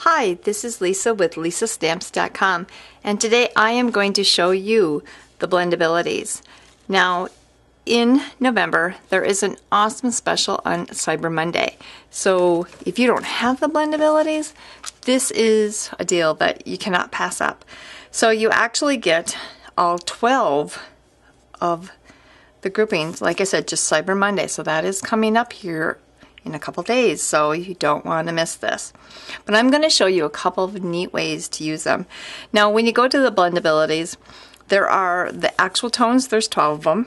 Hi, this is Lisa with lisastamps.com, and today I am going to show you the Blendabilities. Now, in November, there is an awesome special on Cyber Monday. So if you don't have the Blendabilities, this is a deal that you cannot pass up. So you actually get all 12 of the groupings, like I said, just Cyber Monday. So that is coming up here in a couple days, so you don't want to miss this. But I'm going to show you a couple of neat ways to use them. Now, when you go to the Blendabilities, there are the actual tones, there's 12 of them.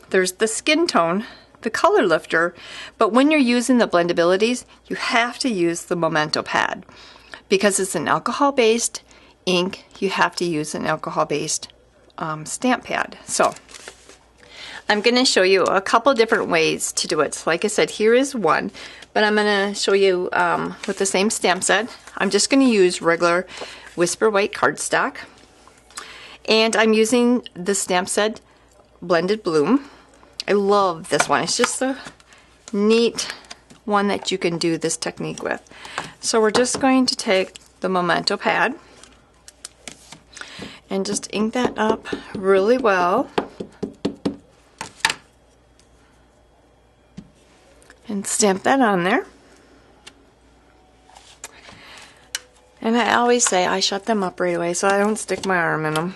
There's the skin tone, the color lifter, but when you're using the Blendabilities, you have to use the Memento pad. Because it's an alcohol-based ink, you have to use an alcohol-based stamp pad. So I'm going to show you a couple different ways to do it. So like I said, here is one, but I'm going to show you with the same stamp set. I'm just going to use regular Whisper White cardstock, and I'm using the stamp set Blended Bloom. I love this one. It's just a neat one that you can do this technique with. So we're just going to take the Memento pad and just ink that up really well. And stamp that on there. And I always say I shut them up right away so I don't stick my arm in them.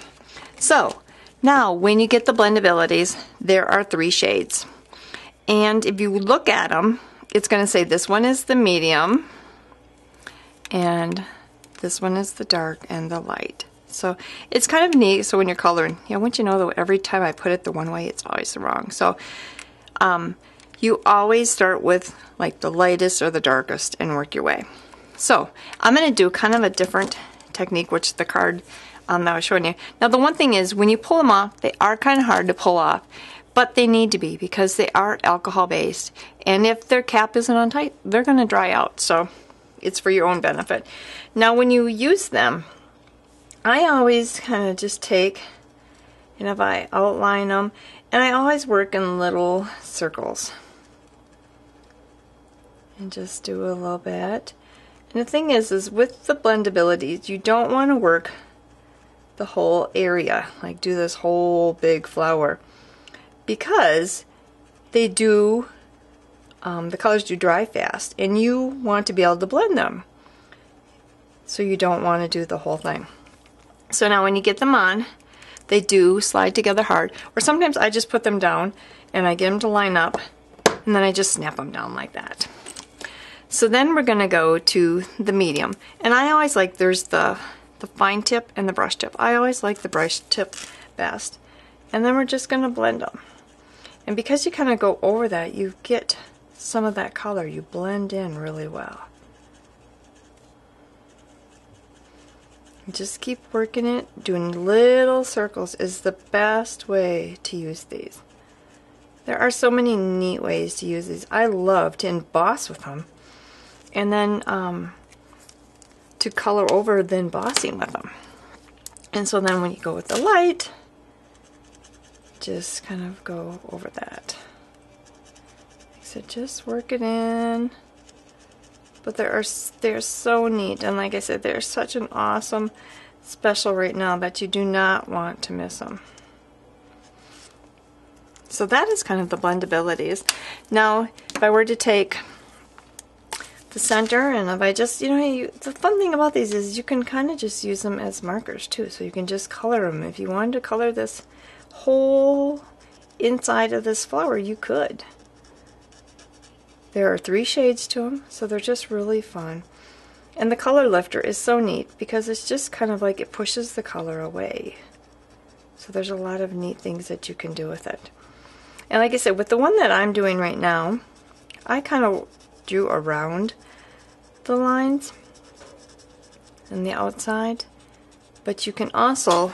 So now when you get the Blendabilities, there are 3 shades. And if you look at them, it's going to say this one is the medium and this one is the dark and the light. So it's kind of neat. So when you're coloring, I want you to know that every time I put it the one way, it's always the wrong. So you always start with like the lightest or the darkest and work your way. So I'm going to do kind of a different technique, which the card that I was showing you. Now the one thing is, when you pull them off, they are kind of hard to pull off, but they need to be because they are alcohol based, and if their cap isn't on tight, they're going to dry out. So it's for your own benefit. Now when you use them, I always kind of just take, and if I outline them, and I always work in little circles and just do a little bit. And the thing is with the Blendabilities, you don't want to work the whole area, like do this whole big flower, because they do, the colors do dry fast, and you want to be able to blend them. So you don't want to do the whole thing. So now when you get them on, they do slide together hard, or sometimes I just put them down and I get them to line up, and then I just snap them down like that. So then we're going to go to the medium, and I always like, there's the fine tip and the brush tip. I always like the brush tip best. And then we're just going to blend them. And because you kind of go over that, you get some of that color. You blend in really well. And just keep working it. Doing little circles is the best way to use these. There are so many neat ways to use these. I love to emboss with them, and then to color over the embossing with them. And so then when you go with the light, just kind of go over that. So just work it in. But they're so neat, and like I said, they're such an awesome special right now that you do not want to miss them. So that is kind of the Blendabilities. Now, if I were to take the center, and if I just, the fun thing about these is you can kind of just use them as markers too. So you can just color them. If you wanted to color this whole inside of this flower, you could. There are 3 shades to them, so they're just really fun. And the color lifter is so neat because it's just kind of like it pushes the color away. So there's a lot of neat things that you can do with it. And like I said, with the one that I'm doing right now, I kind of drew around the lines and the outside, but you can also,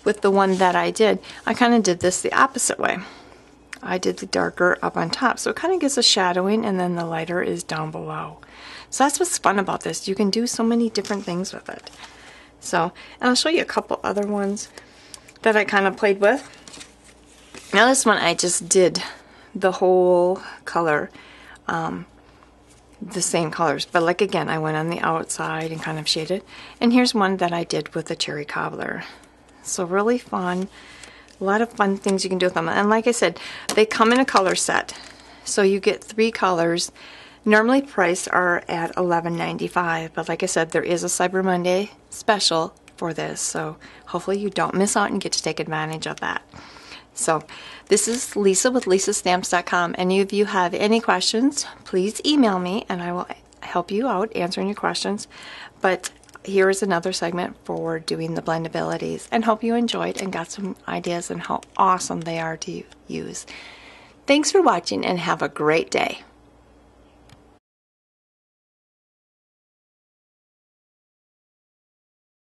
with the one that I did, I kind of did this the opposite way. I did the darker up on top, so it kind of gives a shadowing, and then the lighter is down below. So that's what's fun about this. You can do so many different things with it. So, and I'll show you a couple other ones that I kind of played with. Now this one I just did the whole color the same colors, but like again, I went on the outside and kind of shaded. And here's one that I did with the cherry cobbler. So really fun. A lot of fun things you can do with them. And like I said, they come in a color set. So you get 3 colors. Normally priced are at $11.95, but like I said, there is a Cyber Monday special for this. So hopefully you don't miss out and get to take advantage of that. So this is Lisa with lisastamps.com. Any of you have any questions, please email me and I will help you out answering your questions. But here is another segment for doing the blendabilities, and hope you enjoyed and got some ideas on how awesome they are to use. Thanks for watching and have a great day.